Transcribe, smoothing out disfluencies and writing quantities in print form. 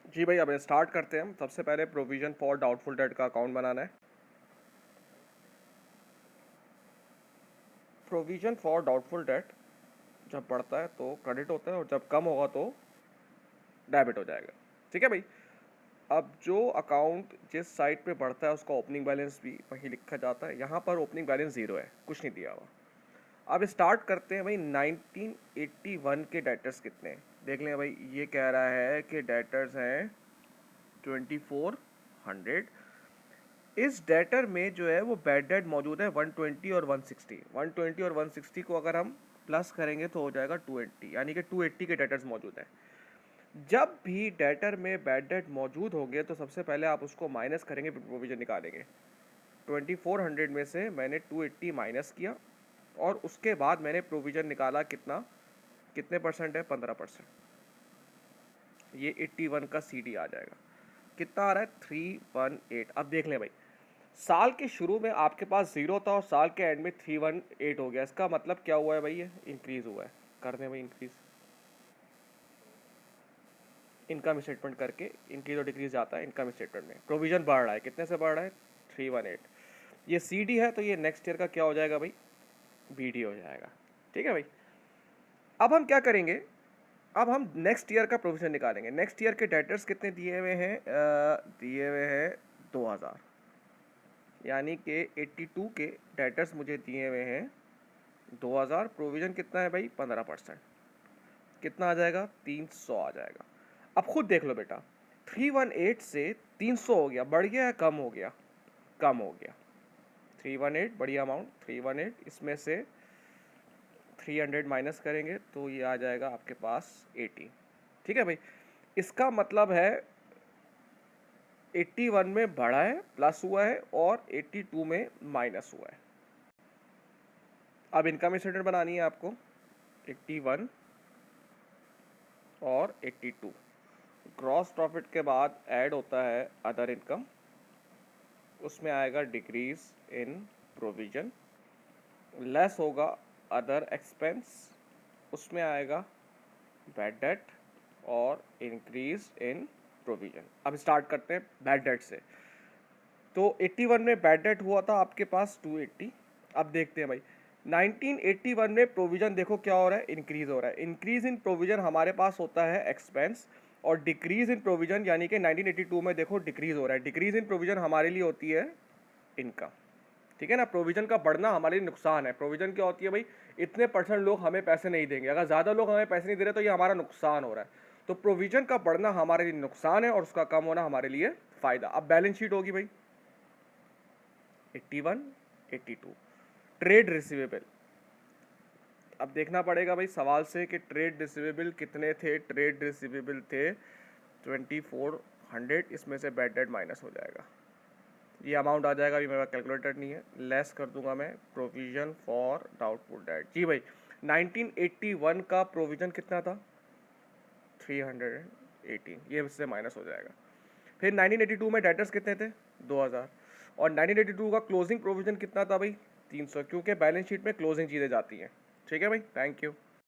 जी भाई, अब स्टार्ट करते हैं हम। सबसे पहले प्रोविज़न फॉर डाउटफुल डेट का अकाउंट बनाना है। प्रोविज़न फॉर डाउटफुल डेट जब बढ़ता है तो क्रेडिट होता है और जब कम होगा तो डेबिट हो जाएगा। ठीक है भाई। अब जो अकाउंट जिस साइड पे बढ़ता है उसका ओपनिंग बैलेंस भी वहीं लिखा जाता है। यहाँ पर ओपनिंग बैलेंस ज़ीरो है, कुछ नहीं दिया हुआ। अब स्टार्ट करते हैं भाई। 1981 के डेटर्स कितने हैं देख लें भाई। ये कह रहा है कि डेटर्स हैं 2400। इस डेटर में जो है वो बैड डेट मौजूद है 120 और 160। 120 और 160 को अगर हम प्लस करेंगे तो हो जाएगा 280, यानी कि 280 के डेटर्स मौजूद हैं। जब भी डेटर में बैड डेट मौजूद होंगे तो सबसे पहले आप उसको माइनस करेंगे, फिर प्रोविजन निकालेंगे। 2400 में से मैंने 280 माइनस किया और उसके बाद मैंने प्रोविजन निकाला। कितने परसेंट है? 15%। ये 81 का CD आ जाएगा। कितना आ रहा है? 318। अब देख लें भाई, साल के शुरू में आपके पास 0 था और साल के एंड में 318 हो गया। इसका मतलब क्या हुआ है भाई? ये इंक्रीज हुआ है। कर दें भाई इंक्रीज, इनकम स्टेटमेंट करके इंक्रीज और डिक्रीज जाता है इनकम स्टेटमेंट में। प्रोविजन बढ़ रहा है, कितने से बढ़ रहा है? 318। ये CD है तो ये नेक्स्ट ईयर का क्या हो जाएगा भाई? BD हो जाएगा। ठीक है भाई। अब हम क्या करेंगे? अब हम नेक्स्ट ईयर का प्रोविजन निकालेंगे। नेक्स्ट ईयर के डेटर्स कितने दिए हुए हैं? दिए हुए हैं 2000, यानी कि 82 के डेटर्स मुझे दिए हुए हैं 2000। प्रोविजन कितना है भाई? 15%। कितना आ जाएगा? 300 आ जाएगा। अब खुद देख लो बेटा, 318 से 300 हो गया, बढ़ गया या कम हो गया? कम हो गया। 318 बढ़िया अमाउंट। 318 इसमें से 300 माइनस करेंगे तो ये आ जाएगा आपके पास 80। ठीक है भाई। इसका मतलब है 81 में बढ़ा है, प्लस हुआ है, और 82 में माइनस हुआ है। अब इनकम स्टेटमेंट बनानी है आपको। 81 और 82 ग्रॉस प्रॉफिट के बाद ऐड होता है अदर इनकम। उसमें आएगा डिक्रीज इन प्रोविजन, लेस होगा अदर एक्सपेंस, उसमें आएगा बैड डेट और इंक्रीज इन प्रोविजन। अब स्टार्ट करते हैं बैड डेट से। तो 81 में बैड डेट हुआ था आपके पास 280। अब देखते हैं भाई, 1981 में प्रोविजन देखो क्या हो रहा है? इंक्रीज हो रहा है। इंक्रीज इन प्रोविजन हमारे पास होता है एक्सपेंस, और डिक्रीज इन प्रोविजन यानी कि 1982 में देखो डिक्रीज हो रहा है। डिक्रीज इन प्रोविजन हमारे लिए होती है इनकम। ठीक है ना। प्रोविजन का बढ़ना हमारे लिए नुकसान है। प्रोविजन क्या होती है भाई? इतने परसेंट लोग हमें पैसे नहीं देंगे। अगर ज़्यादा लोग हमें पैसे नहीं दे रहे तो ये हमारा नुकसान हो रहा है। तो प्रोविजन का बढ़ना हमारे लिए नुकसान है और उसका कम होना हमारे लिए फ़ायदा। अब बैलेंस शीट होगी भाई 81, 82। ट्रेड रिसीवेबल, अब देखना पड़ेगा भाई सवाल से कि ट्रेड रिसीवेबल कितने थे। ट्रेड रिसीवेबल थे 2400। इसमें से बैड डेट माइनस हो जाएगा, ये अमाउंट आ जाएगा। अभी मेरा कैलकुलेटर नहीं है, लेस कर दूंगा मैं प्रोविजन फॉर डाउटफुल डेट। जी भाई, 1981 का प्रोविजन कितना था? 318। ये इससे माइनस हो जाएगा। फिर 1982 में डेटर्स कितने थे? 2000। और 1982 का क्लोजिंग प्रोविजन कितना था भाई? 300, क्योंकि बैलेंस शीट में क्लोजिंग चीज़ें जाती हैं। ठीक है भाई, थैंक यू।